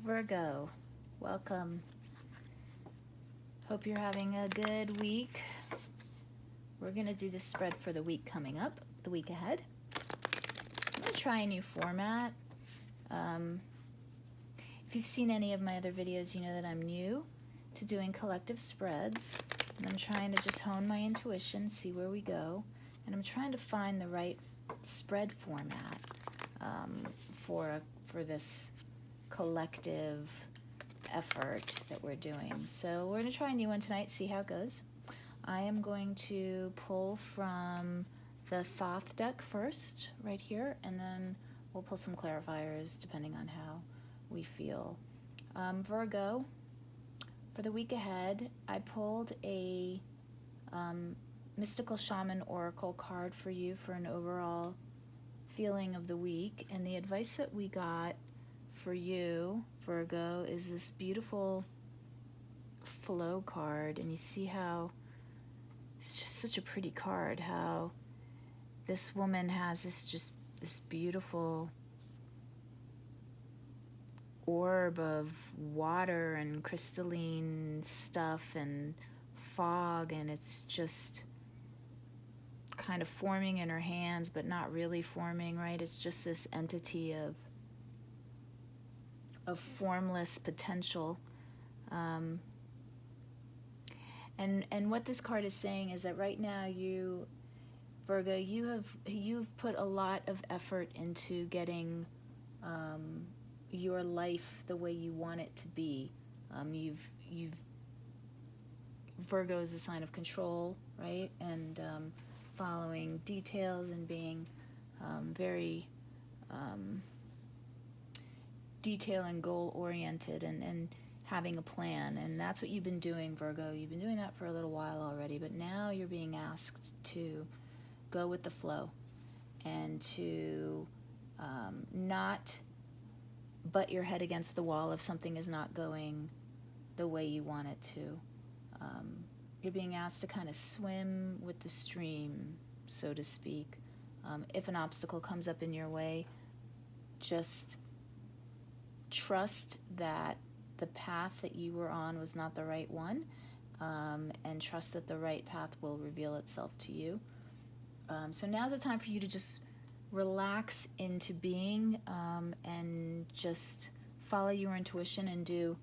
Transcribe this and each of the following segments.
Virgo, welcome. Hope you're having a good week. We're going to do the spread for the week coming up, the week ahead. I'm going to try a new format. If you've seen any of my other videos, you know that I'm new to doing collective spreads. And I'm trying to just hone my intuition, see where we go. And I'm trying to find the right spread format for this collective effort that we're doing. So we're going to try a new one tonight, see how it goes. I am going to pull from the Thoth deck first, right here, and then we'll pull some clarifiers depending on how we feel. Virgo, for the week ahead, I pulled a Mystical Shaman Oracle card for you for an overall feeling of the week, and the advice that we got for you, Virgo, is this beautiful flow card. And you see how it's just such a pretty card, how this woman has this beautiful orb of water and crystalline stuff and fog, and it's just kind of forming in her hands but not really forming, right? It's just this entity of formless potential. And what this card is saying is that right now, you, Virgo, you've put a lot of effort into getting your life the way you want it to be. Virgo is a sign of control, right? And following details and being very detail and goal oriented and having a plan. And that's what you've been doing, Virgo. You've been doing that for a little while already, but now you're being asked to go with the flow and to not butt your head against the wall if something is not going the way you want it to. You're being asked to kind of swim with the stream, so to speak. If an obstacle comes up in your way, just trust that the path that you were on was not the right one, and trust that the right path will reveal itself to you. So now's the time for you to just relax into being, and just follow your intuition and do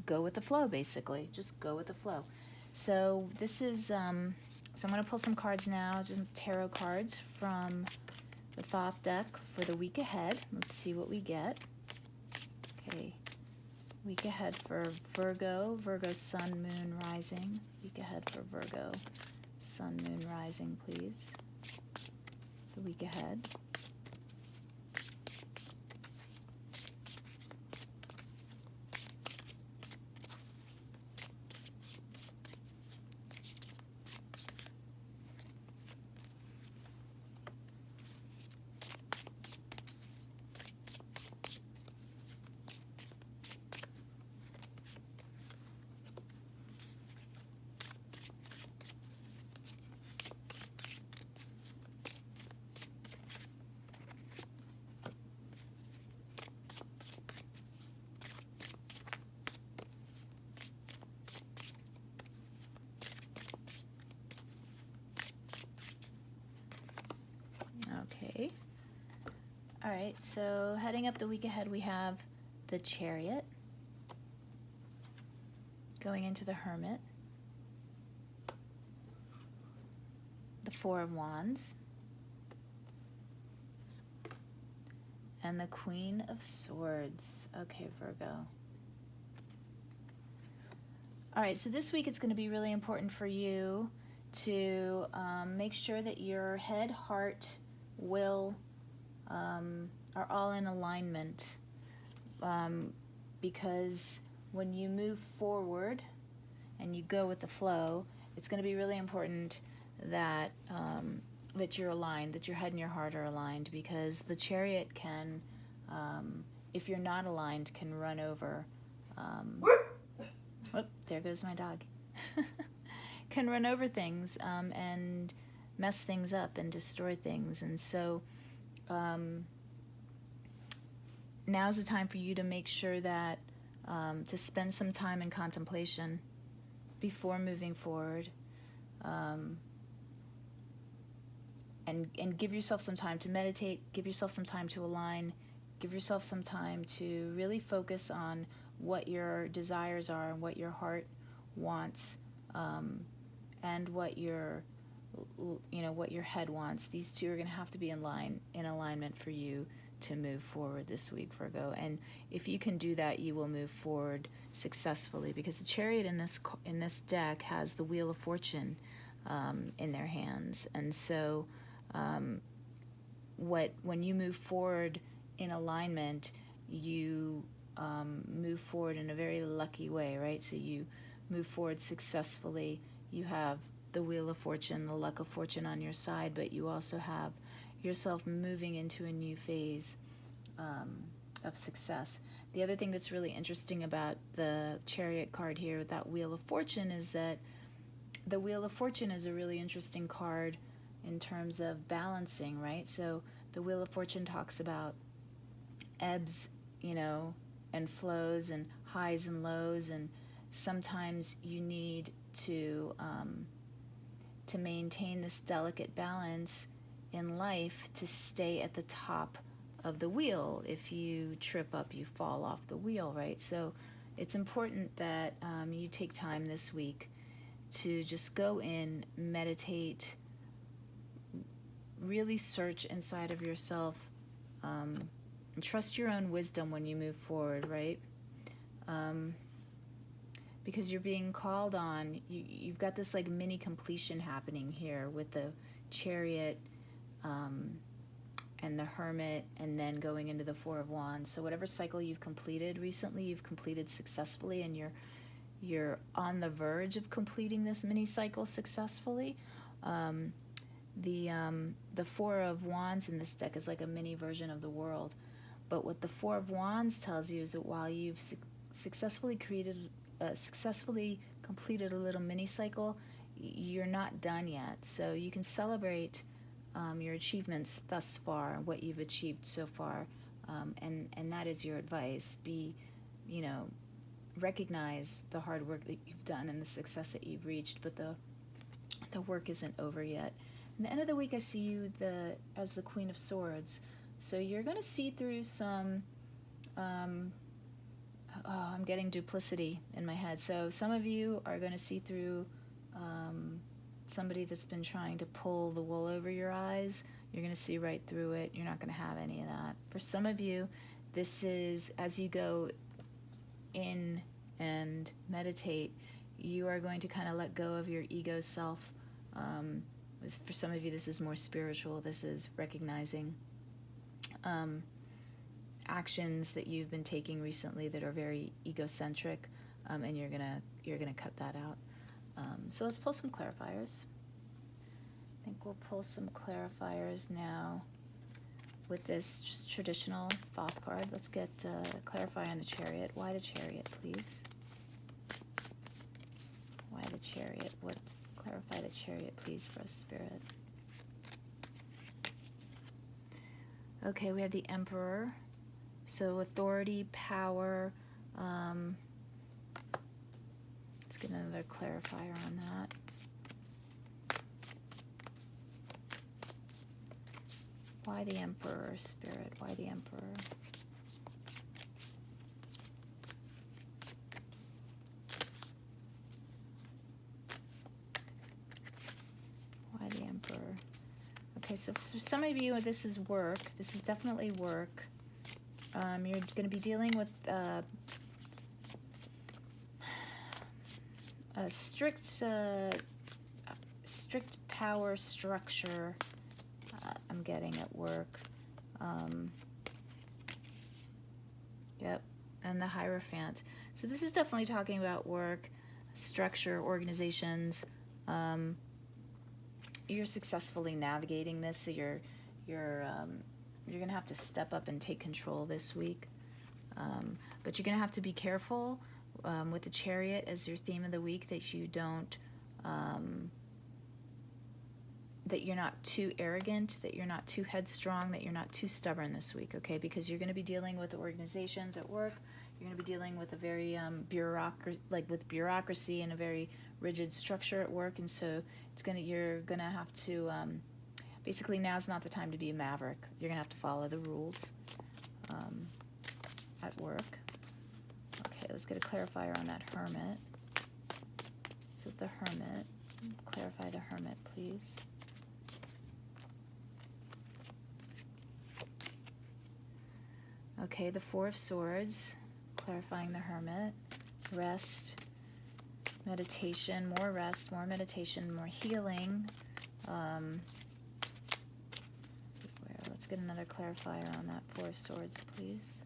go with the flow, basically. Just go with the flow. So this is, so I'm going to pull some cards now, just tarot cards from the Thoth deck for the week ahead. Let's see what we get. Okay, week ahead for Virgo, Virgo Sun, Moon, Rising. Week ahead for Virgo, Sun, Moon, Rising, please. The week ahead. Okay. All right, so heading up the week ahead, we have the Chariot, going into the Hermit, the Four of Wands, and the Queen of Swords. Okay, Virgo. All right, so this week it's going to be really important for you to make sure that your head, heart, will are all in alignment, because when you move forward and you go with the flow, it's going to be really important that that you're aligned, that your head and your heart are aligned, because the Chariot can, if you're not aligned, can run over. Oh, there goes my dog. Can run over things and mess things up and destroy things. And so now's the time for you to make sure that to spend some time in contemplation before moving forward, and give yourself some time to meditate, give yourself some time to align, give yourself some time to really focus on what your desires are and what your heart wants, and what your head wants. These two are going to have to be in alignment for you to move forward this week, Virgo. And if you can do that, you will move forward successfully, because the Chariot in this deck has the Wheel of Fortune in their hands. And so when you move forward in alignment, you move forward in a very lucky way, right? So you move forward successfully. You have the Wheel of Fortune, the luck of fortune on your side, but you also have yourself moving into a new phase of success. The other thing that's really interesting about the Chariot card here with that Wheel of Fortune is that the Wheel of Fortune is a really interesting card in terms of balancing, right? So the Wheel of Fortune talks about ebbs, and flows and highs and lows, and sometimes you need to maintain this delicate balance in life to stay at the top of the wheel. If you trip up, you fall off the wheel, right? So it's important that you take time this week to just go in, meditate, really search inside of yourself, and trust your own wisdom when you move forward, right? Because you're being called on. You've got this like mini completion happening here with the Chariot and the Hermit, and then going into the Four of Wands. So whatever cycle you've completed recently, you've completed successfully, and you're on the verge of completing this mini cycle successfully. The Four of Wands in this deck is like a mini version of the World. But what the Four of Wands tells you is that while you've successfully completed a little mini cycle, you're not done yet. So you can celebrate your achievements thus far, what you've achieved so far, and that is your advice. Recognize the hard work that you've done and the success that you've reached, but the work isn't over yet. At the end of the week, I see you as the Queen of Swords. So you're going to see through some, I'm getting duplicity in my head. So some of you are going to see through somebody that's been trying to pull the wool over your eyes. You're going to see right through it. You're not going to have any of that. For some of you, this is, as you go in and meditate, you are going to kind of let go of your ego self. For some of you, this is more spiritual. This is recognizing actions that you've been taking recently that are very egocentric, and you're gonna cut that out. So let's pull some clarifiers. I think we'll pull some clarifiers now with this just traditional Thoth card. Let's get clarify on the Chariot. Why the Chariot, please? Why the Chariot? Clarify the Chariot, please, for us, Spirit. Okay, we have the Emperor. So authority, power. Let's get another clarifier on that. Why the Emperor, Spirit? Why the Emperor? Why the Emperor? Okay, so for some of you, this is work. This is definitely work. You're going to be dealing with a strict power structure. I'm getting at work. Yep, and the Hierophant. So this is definitely talking about work, structure, organizations. You're successfully navigating this, so you're going to have to step up and take control this week. But you're going to have to be careful with the Chariot as your theme of the week, that you don't that you're not too arrogant, that you're not too headstrong, that you're not too stubborn this week, okay? Because you're going to be dealing with organizations at work. You're going to be dealing with a very bureaucracy and a very rigid structure at work, and so you're going to have to basically, now's not the time to be a maverick. You're going to have to follow the rules at work. Okay, let's get a clarifier on that Hermit. So the Hermit, clarify the Hermit, please. Okay, the Four of Swords, clarifying the Hermit. Rest, meditation, more rest, more meditation, more healing. Let's get another clarifier on that Four of Swords, please.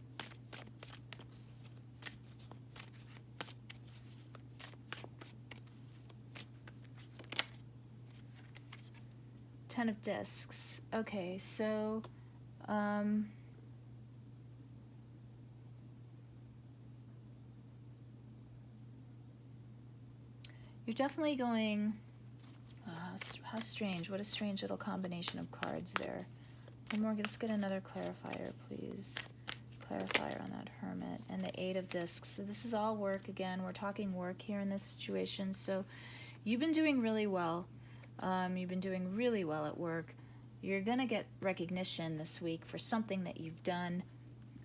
Ten of Discs. Okay, so you're definitely going, how strange, what a strange little combination of cards there. One more, let's get another clarifier, please. Clarifier on that Hermit. And the Eight of Discs. So this is all work again. We're talking work here in this situation. So you've been doing really well. You've been doing really well at work. You're going to get recognition this week for something that you've done.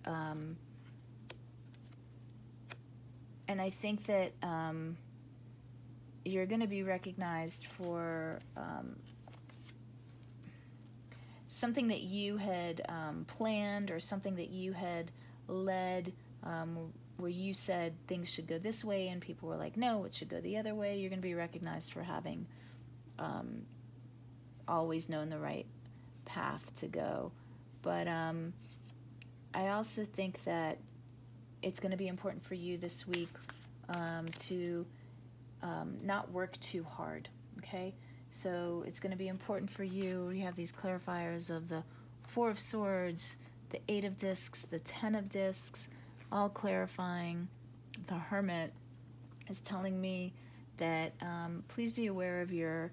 And I think that you're going to be recognized for something that you had planned, or something that you had led, where you said things should go this way and people were like, no, it should go the other way. You're going to be recognized for having always known the right path to go. But I also think that it's going to be important for you this week to not work too hard, okay? So it's going to be important for you. You have these clarifiers of the Four of Swords, the Eight of Discs, the Ten of Discs, all clarifying. The Hermit is telling me that please be aware of your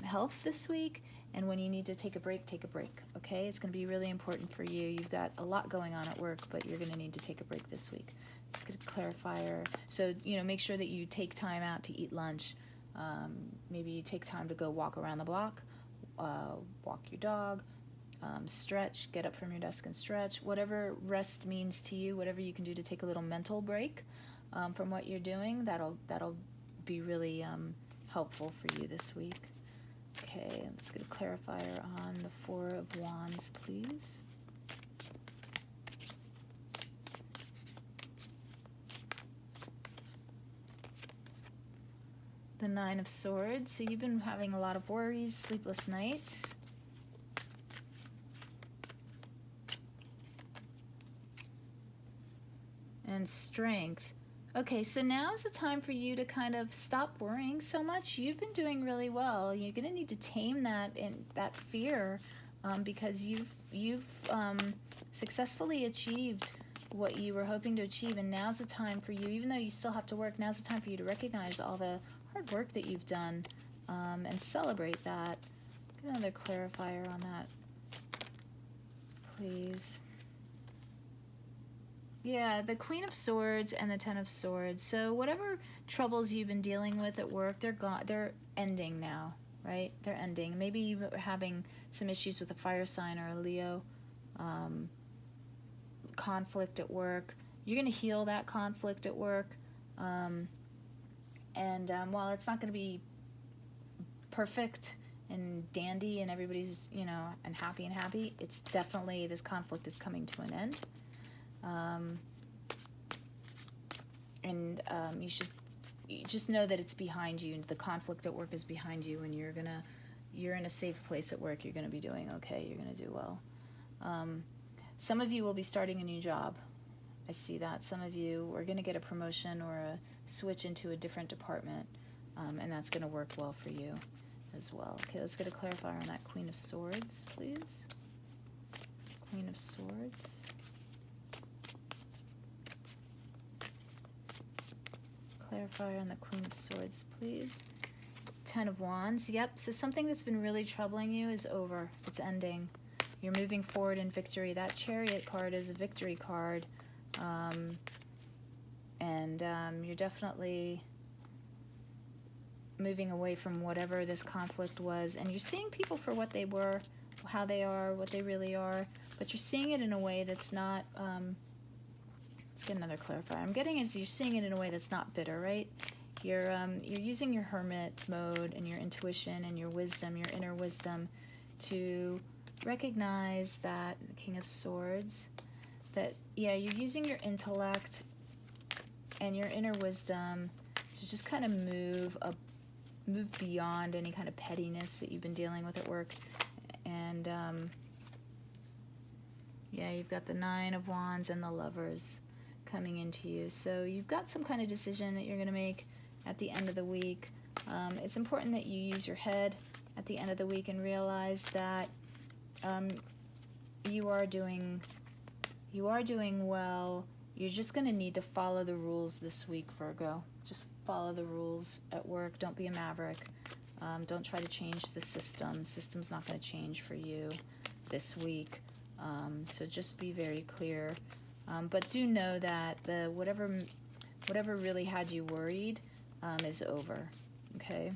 health this week, and when you need to take a break, okay? It's going to be really important for you. You've got a lot going on at work, but you're going to need to take a break this week. Let's get a clarifier. So, make sure that you take time out to eat lunch. Maybe you take time to go walk around the block, walk your dog, stretch, get up from your desk and stretch. Whatever rest means to you, whatever you can do to take a little mental break from what you're doing, that'll be really helpful for you this week. Okay, let's get a clarifier on the Four of Wands, please. The Nine of Swords. So you've been having a lot of worries, sleepless nights. And Strength. Okay, so now is the time for you to kind of stop worrying so much. You've been doing really well. You're going to need to tame that fear because you've successfully achieved what you were hoping to achieve, and now's the time for you, even though you still have to work, now's the time for you to recognize all the hard work that you've done and celebrate that. Get another clarifier on that, please. Yeah, the Queen of Swords and the Ten of Swords. So whatever troubles you've been dealing with at work, they're gone. They're ending now, right? They're ending. Maybe you were having some issues with a fire sign or a Leo, conflict at work. You're going to heal that conflict at work. And while it's not going to be perfect and dandy and everybody's, and happy, it's definitely, this conflict is coming to an end. You just know that it's behind you. The conflict at work is behind you, and you're in a safe place at work. You're going to be doing okay. You're going to do well. Some of you will be starting a new job. I see that. Some of you are going to get a promotion or a switch into a different department, and that's going to work well for you as well. Okay, let's get a clarifier on that Queen of Swords, please. Queen of Swords. Clarifier on the Queen of Swords, please. Ten of Wands. Yep, so something that's been really troubling you is over. It's ending. You're moving forward in victory. That Chariot card is a victory card. You're definitely moving away from whatever this conflict was. And you're seeing people for what they were, how they are, what they really are. But you're seeing it in a way that's not... let's get another clarifier. I'm getting is you're seeing it in a way that's not bitter, right? You're using your hermit mode and your intuition and your wisdom, your inner wisdom, to recognize that, the King of Swords, that, yeah, you're using your intellect and your inner wisdom to just kind of move beyond any kind of pettiness that you've been dealing with at work. And, yeah, you've got the Nine of Wands and the Lovers coming into you. So you've got some kind of decision that you're going to make at the end of the week. It's important that you use your head at the end of the week and realize that you are doing well. You're just going to need to follow the rules this week, Virgo. Just follow the rules at work. Don't be a maverick. Don't try to change the system. The system's not going to change for you this week. So just be very clear. But do know that the whatever really had you worried is over. Okay.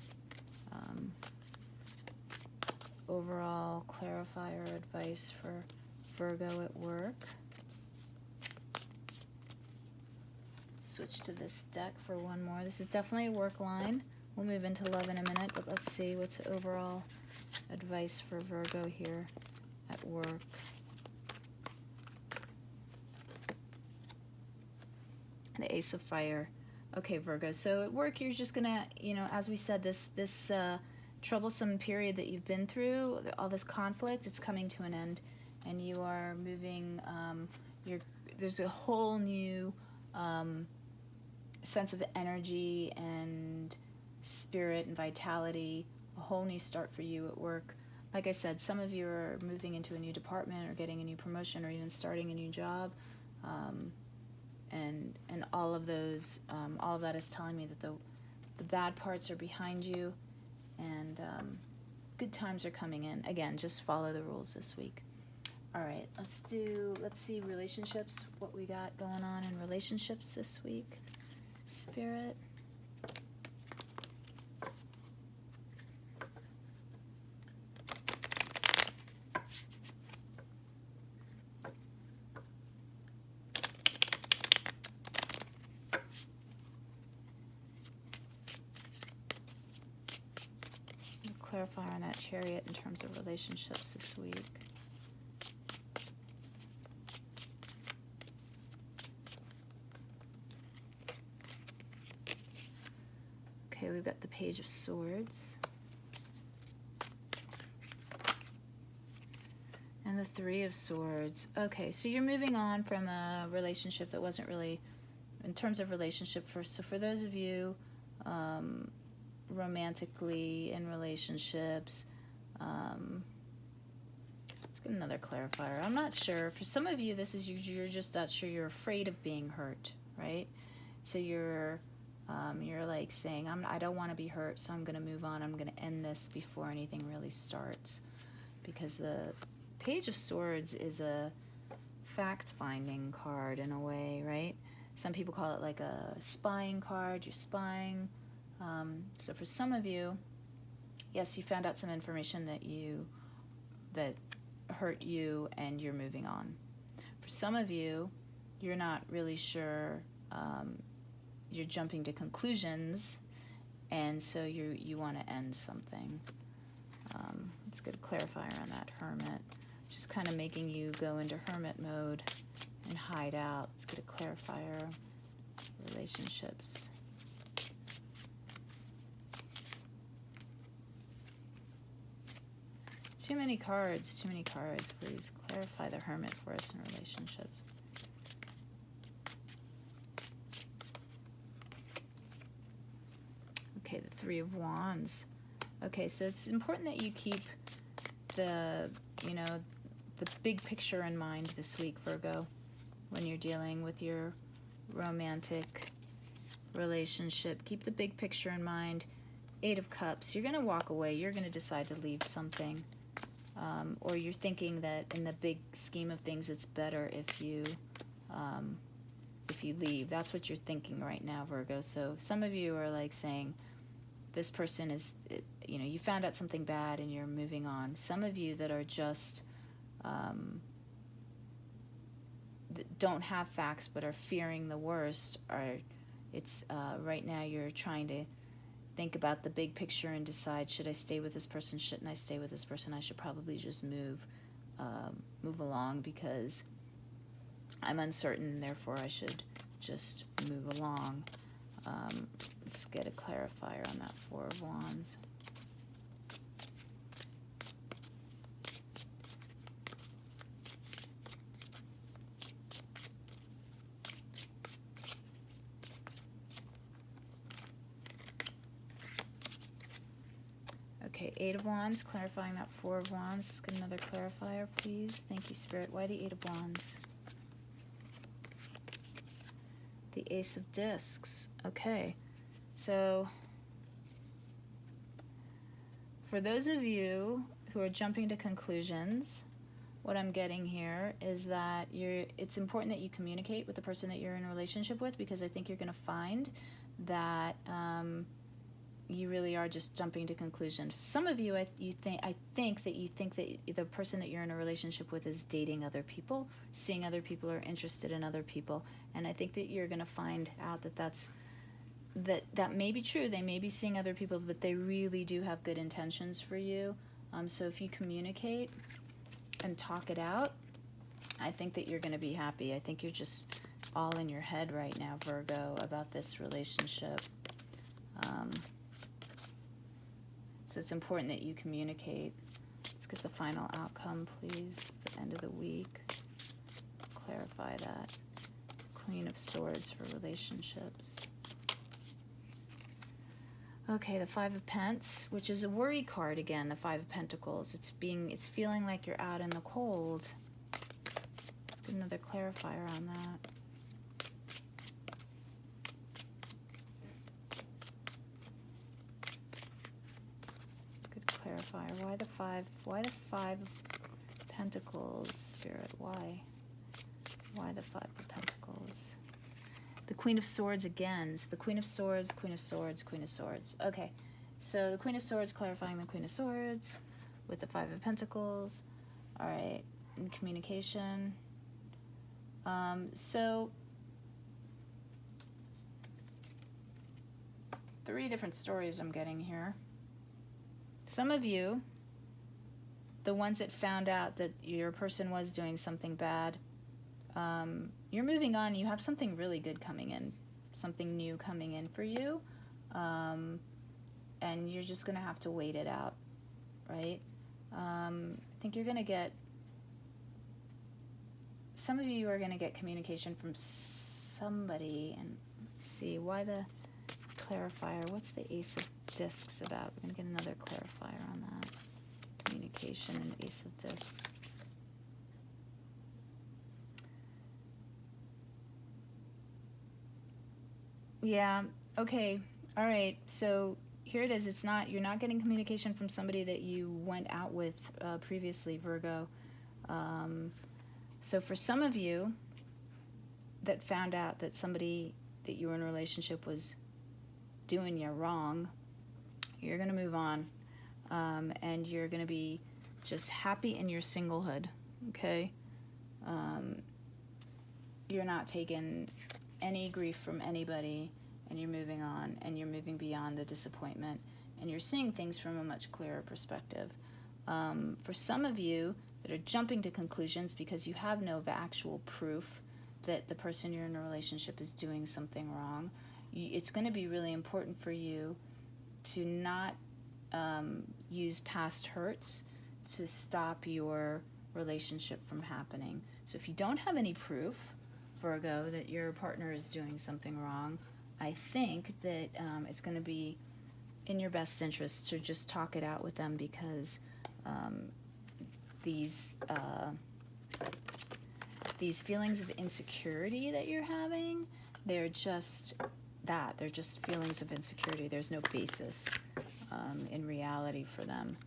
Overall clarifier advice for Virgo at work. Switch to this deck for one more. This is definitely a work line. We'll move into love in a minute, but let's see what's overall advice for Virgo here at work. The Ace of Fire. Okay, Virgo. So at work, you're just gonna, as we said, this troublesome period that you've been through, all this conflict, it's coming to an end, and you are moving. There's a whole new sense of energy and spirit and vitality. A whole new start for you at work. Like I said, some of you are moving into a new department or getting a new promotion or even starting a new job. And all of those, all of that is telling me that the bad parts are behind you, and good times are coming in. Again, just follow the rules this week. All right, let's see relationships, what we got going on in relationships this week. Spirit. Clarify on that Chariot in terms of relationships this week. Okay, we've got the Page of Swords. And the Three of Swords. Okay, so you're moving on from a relationship that wasn't really, in terms of relationship first. So for those of you romantically in relationships, let's get another clarifier. I'm not sure. For some of you, this is you're just not sure. You're afraid of being hurt, right? So you're like saying, I don't want to be hurt, so I'm going to move on. I'm going to end this before anything really starts, because the Page of Swords is a fact-finding card in a way, right? Some people call it like a spying card. You're spying. So for some of you, yes, you found out some information that hurt you, and you're moving on. For some of you, you're not really sure. You're jumping to conclusions, and so you want to end something. Let's get a clarifier on that Hermit. Just kind of making you go into hermit mode and hide out. Let's get a clarifier. Relationships. Too many cards. Please clarify the Hermit for us in relationships. Okay, the Three of Wands. Okay, so it's important that you keep the big picture in mind this week, Virgo, when you're dealing with your romantic relationship. Keep the big picture in mind. Eight of Cups. You're going to walk away. You're going to decide to leave something. Or you're thinking that in the big scheme of things, it's better if you leave. That's what you're thinking right now, Virgo. So some of you are like saying, this person is, you know, you found out something bad and you're moving on. Some of you that are just, don't have facts but are fearing the worst, right now you're trying to think about the big picture and decide, should I stay with this person? Shouldn't I stay with this person? I should probably just move along because I'm uncertain, therefore I should just move along. Let's get a clarifier on that Four of Wands. Okay, Eight of Wands, clarifying that Four of Wands. Let's get another clarifier, please. Thank you, Spirit. Why the Eight of Wands? The Ace of Discs. Okay, so for those of you who are jumping to conclusions, what I'm getting here is that it's important that you communicate with the person that you're in a relationship with, because I think you're going to find that you really are just jumping to conclusions. Some of you, I think that the person that you're in a relationship with is dating other people, seeing other people, or interested in other people, and I think that you're going to find out that may be true. They may be seeing other people, but they really do have good intentions for you. So if you communicate and talk it out, I think that you're going to be happy. I think you're just all in your head right now, Virgo, about this relationship. So it's important that you communicate. Let's get the final outcome, please. At the end of the week. Let's clarify that. Queen of Swords for relationships. Okay, the Five of Pentacles, which is a worry card again, the Five of Pentacles. It's feeling like you're out in the cold. Let's get another clarifier on that. Clarifier. Why the five of Pentacles, Spirit? Why the Five of Pentacles? The Queen of Swords again. So the Queen of Swords, Queen of Swords, Queen of Swords. Okay, so the Queen of Swords clarifying the Queen of Swords with the Five of Pentacles. All right, in communication. So three different stories I'm getting here. Some of you, the ones that found out that your person was doing something bad, you're moving on. You have something really good coming in, something new coming in for you, and you're just going to have to wait it out, right? I think you're going to get, some of you are going to get communication from somebody, and let's see, why the clarifier? What's the Ace of Discs about? We're going to get another clarifier on that. Communication and Ace of Discs. Yeah, okay, all right, so here it is. You're not getting communication from somebody that you went out with previously, Virgo. So for some of you that found out that somebody that you were in a relationship was doing you wrong, you're going to move on, and you're going to be just happy in your singlehood, okay? You're not taking any grief from anybody, and you're moving on, and you're moving beyond the disappointment, and you're seeing things from a much clearer perspective. For some of you that are jumping to conclusions because you have no actual proof that the person you're in a relationship is doing something wrong, it's going to be really important for you to not use past hurts to stop your relationship from happening. So if you don't have any proof, Virgo, that your partner is doing something wrong, I think that it's going to be in your best interest to just talk it out with them, because these feelings of insecurity that you're having, they're just that. They're just feelings of insecurity. There's no basis in reality for them.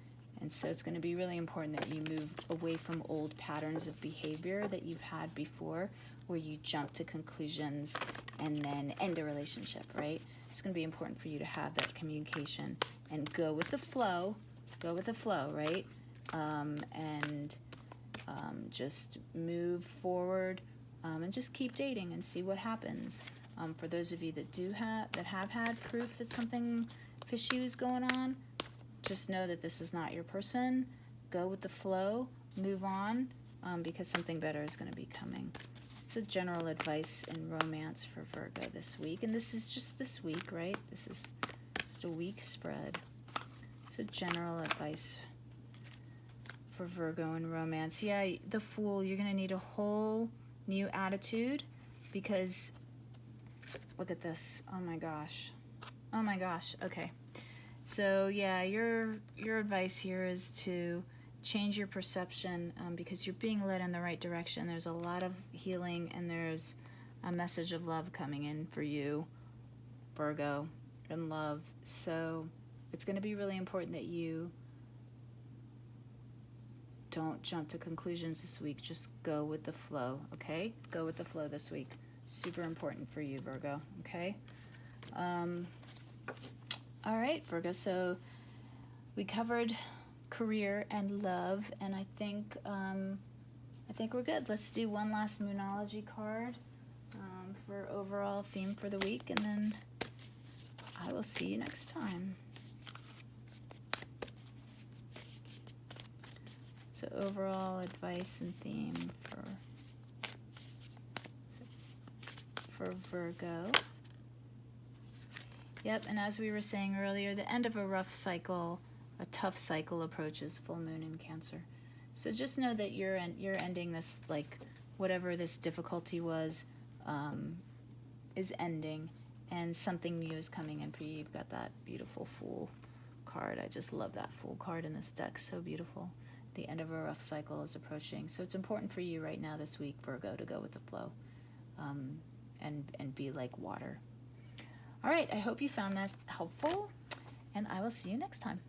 And so it's going to be really important that you move away from old patterns of behavior that you've had before, where you jump to conclusions and then end a relationship, right? It's going to be important for you to have that communication and go with the flow, right? And just move forward and just keep dating and see what happens. For those of you that have had proof that something fishy is going on, just know that this is not your person. Go with the flow, move on, because something better is going to be coming. It's a general advice in romance for Virgo this week, and this is just this week, right? This is just a week spread. It's a general advice for Virgo in romance. Yeah, the Fool, you're going to need a whole new attitude, because look at this. Oh my gosh. Okay. So yeah, your advice here is to change your perception, because you're being led in the right direction. There's a lot of healing, and there's a message of love coming in for you, Virgo, in love. So it's going to be really important that you don't jump to conclusions this week. Just go with the flow, okay? Go with the flow this week. Super important for you, Virgo, okay? All right, Virgo, so we covered career and love, and I think we're good. Let's do one last Moonology card for overall theme for the week, and then I will see you next time. So overall advice and theme for Virgo. Yep, and as we were saying earlier, the end of a rough cycle, a tough cycle approaches full moon in Cancer. So just know that you're ending this, like, whatever this difficulty was, is ending, and something new is coming in for you. You've got that beautiful Fool card. I just love that Fool card in this deck. So beautiful. The end of a rough cycle is approaching. So it's important for you right now this week, Virgo, to go with the flow, and be like water. All right, I hope you found that helpful, and I will see you next time.